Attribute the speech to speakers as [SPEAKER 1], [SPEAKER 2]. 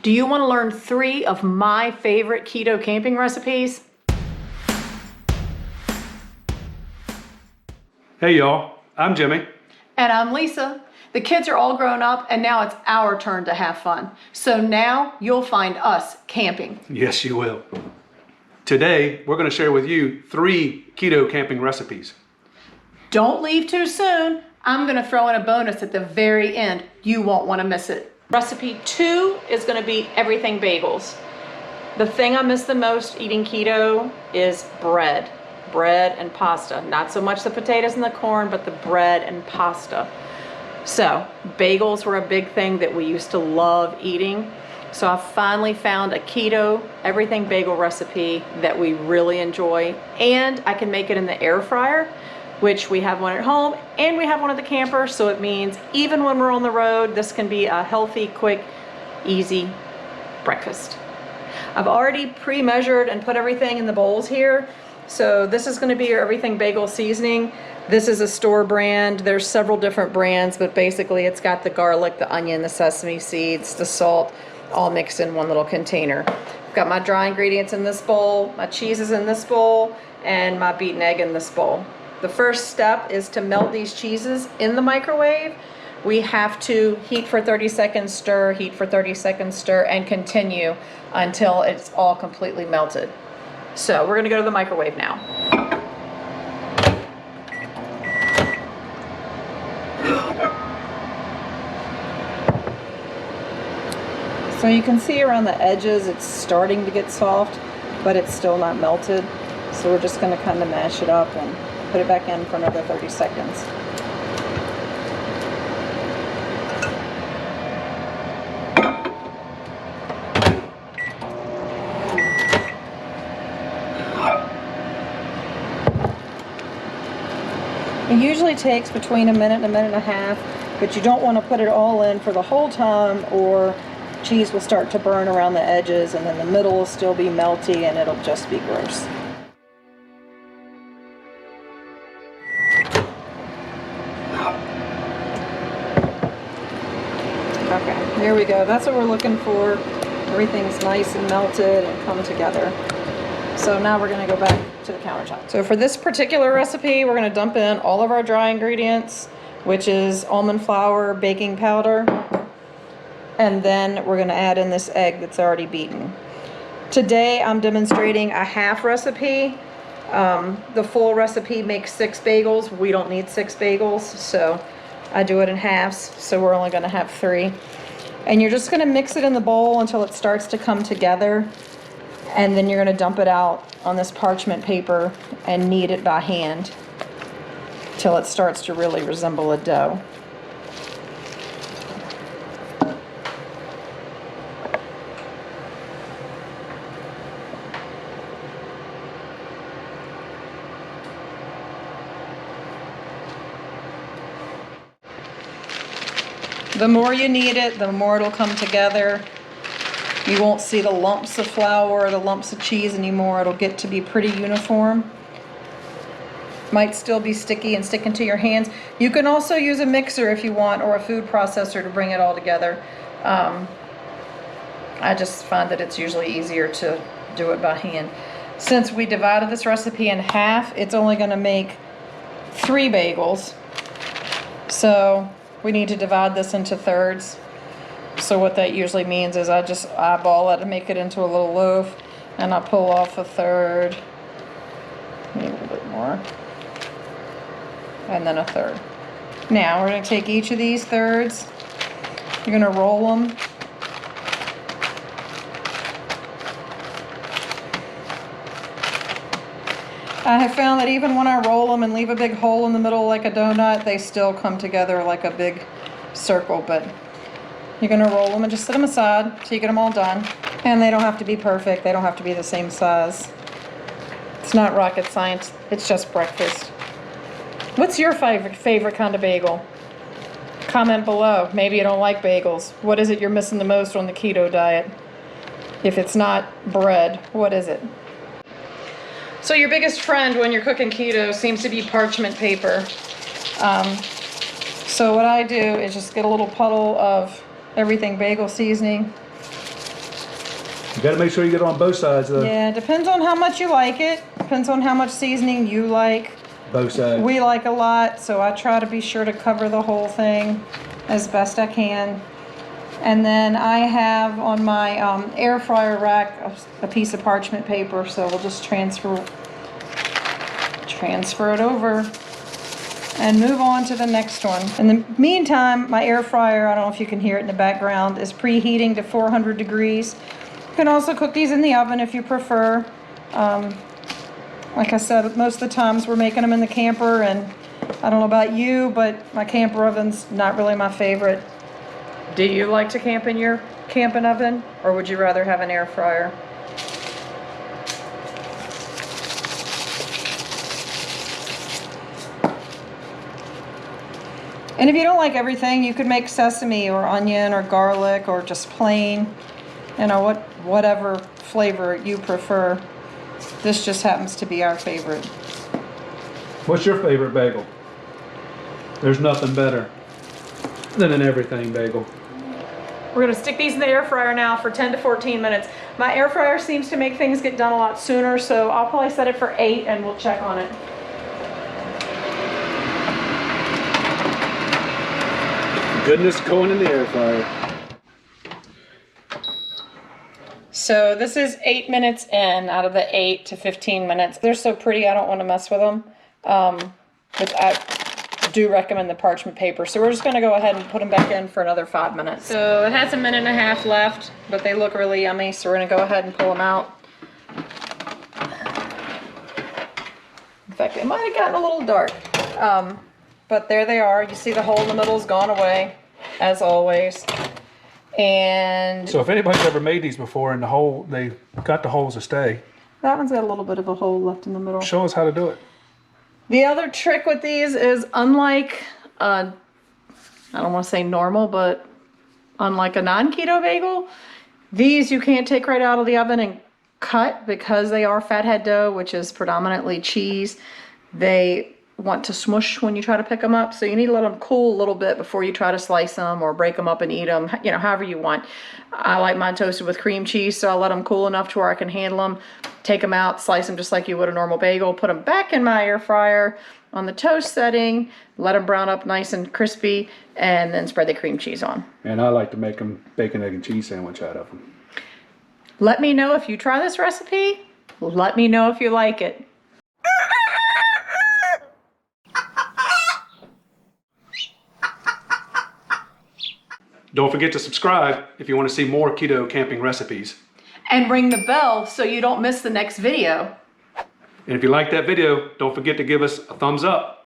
[SPEAKER 1] Do you want to learn 3 of my favorite keto camping recipes?
[SPEAKER 2] Hey y'all, I'm Jimmy.
[SPEAKER 1] And I'm Lisa. The kids are all grown up and now it's our turn to have fun. So now you'll find us camping.
[SPEAKER 2] Yes, you will. Today, we're going to share with you 3 keto camping recipes.
[SPEAKER 1] Don't leave too soon. I'm going to throw in a bonus at the very end. You won't want to miss it. Recipe 2 is going to be everything bagels. The thing I miss the most eating keto is bread. Bread and pasta. Not so much the potatoes and the corn, but the bread and pasta. So bagels were a big thing that we used to love eating. So I finally found a keto everything bagel recipe that we really enjoy, and I can make it in the air fryer, which we have one at home and we have one at the camper. So it means even when we're on the road, this can be a healthy, quick, easy breakfast. I've already pre-measured and put everything in the bowls here. So this is going to be your everything bagel seasoning. This is a store brand. There's several different brands, but basically it's got the garlic, the onion, the sesame seeds, the salt, all mixed in one little container. I've got my dry ingredients in this bowl, my cheese is in this bowl, and my beaten egg in this bowl. The first step is to melt these cheeses in the microwave. We have to heat for 30 seconds, stir, heat for 30 seconds, stir, and continue until it's all completely melted. So we're gonna go to the microwave now. So you can see around the edges it's starting to get soft, but it's still not melted. So we're just gonna kind of mash it up and put it back in for another 30 seconds. It usually takes between a minute and a minute and a half, but you don't want to put it all in for the whole time or cheese will start to burn around the edges and then the middle will still be melty and it'll just be gross. Okay, here we go. That's what we're looking for. Everything's nice and melted and come together. So now we're going to go back to the countertop. So for this particular recipe, we're going to dump in all of our dry ingredients, which is almond flour, baking powder, and then we're going to add in this egg that's already beaten. Today I'm demonstrating a half recipe. The full recipe makes 6 bagels. We don't need 6 bagels, so I do it in halves, so we're only going to have 3. And you're just going to mix it in the bowl until it starts to come together. And then you're going to dump it out on this parchment paper and knead it by hand till it starts to really resemble a dough. The more you knead it, the more it'll come together. You won't see the lumps of flour or the lumps of cheese anymore. It'll get to be pretty uniform. Might still be sticky and sticking to your hands. You can also use a mixer if you want, or a food processor to bring it all together. I just find that it's usually easier to do it by hand. Since we divided this recipe in half, it's only going to make 3 bagels. So we need to divide this into thirds. So what that usually means is I just eyeball it and make it into a little loaf, and I pull off a third, maybe a little bit more, and then a third. Now we're going to take each of these thirds, you're going to roll them, I have found that even when I roll them and leave a big hole in the middle like a donut, they still come together like a big circle. But you're going to roll them and just set them aside so you get them all done. And they don't have to be perfect. They don't have to be the same size. It's not rocket science. It's just breakfast. What's your favorite kind of bagel? Comment below. Maybe you don't like bagels. What is it you're missing the most on the keto diet? If it's not bread, what is it? So your biggest friend when you're cooking keto seems to be parchment paper. So what I do is just get a little puddle of everything bagel seasoning,
[SPEAKER 2] You gotta make sure you get it on both sides though.
[SPEAKER 1] Yeah, depends on how much you like it. Depends on how much seasoning you like.
[SPEAKER 2] Both sides.
[SPEAKER 1] We like a lot, so I try to be sure to cover the whole thing as best I can. And then I have on my air fryer rack a piece of parchment paper, so we'll just transfer it over and move on to the next one. In the meantime, my air fryer, I don't know if you can hear it in the background, is preheating to 400 degrees. You can also cook these in the oven if you prefer. Like I said, most of the times we're making them in the camper, and I don't know about you, but my camper oven's not really my favorite. Do you like to camp in your camping oven, or would you rather have an air fryer? And if you don't like everything, you could make sesame or onion or garlic or just plain, you know, whatever flavor you prefer. This just happens to be our favorite.
[SPEAKER 2] What's your favorite bagel? There's nothing better than an everything bagel.
[SPEAKER 1] We're gonna stick these in the air fryer now for 10 to 14 minutes. My air fryer seems to make things get done a lot sooner, so I'll probably set it for 8 and we'll check on it.
[SPEAKER 2] Goodness going in the air fryer.
[SPEAKER 1] So this is 8 minutes in out of the 8 to 15 minutes. They're so pretty, I don't want to mess with them. But I do recommend the parchment paper. So we're just going to go ahead and put them back in for another 5 minutes. So it has a minute and a half left, but they look really yummy. So we're going to go ahead and pull them out. In fact, they might have gotten a little dark. But there they are. You see the hole in the middle's gone away, as always. And
[SPEAKER 2] So if anybody's ever made these before and they got the holes to stay,
[SPEAKER 1] that one's got a little bit of a hole left in the middle.
[SPEAKER 2] show us how to do it.
[SPEAKER 1] The other trick with these is unlike, I don't want to say normal, but unlike a non-keto bagel, these you can't take right out of the oven and cut because they are fathead dough, which is predominantly cheese. They want to smush when you try to pick them up, so you need to let them cool a little bit before you try to slice them or break them up and eat them, you know, however you want. I like mine toasted with cream cheese, so I let them cool enough to where I can handle them, take them out, slice them just like you would a normal bagel, put them back in my air fryer on the toast setting, let them brown up nice and crispy, and then spread the cream cheese on.
[SPEAKER 2] And I like to make them bacon, egg, and cheese sandwich out of them.
[SPEAKER 1] Let me know if you try this recipe. Let me know if you like it.
[SPEAKER 2] Don't forget to subscribe if you want to see more keto camping recipes.
[SPEAKER 1] And ring the bell so you don't miss the next video.
[SPEAKER 2] And if you like that video, don't forget to give us a thumbs up.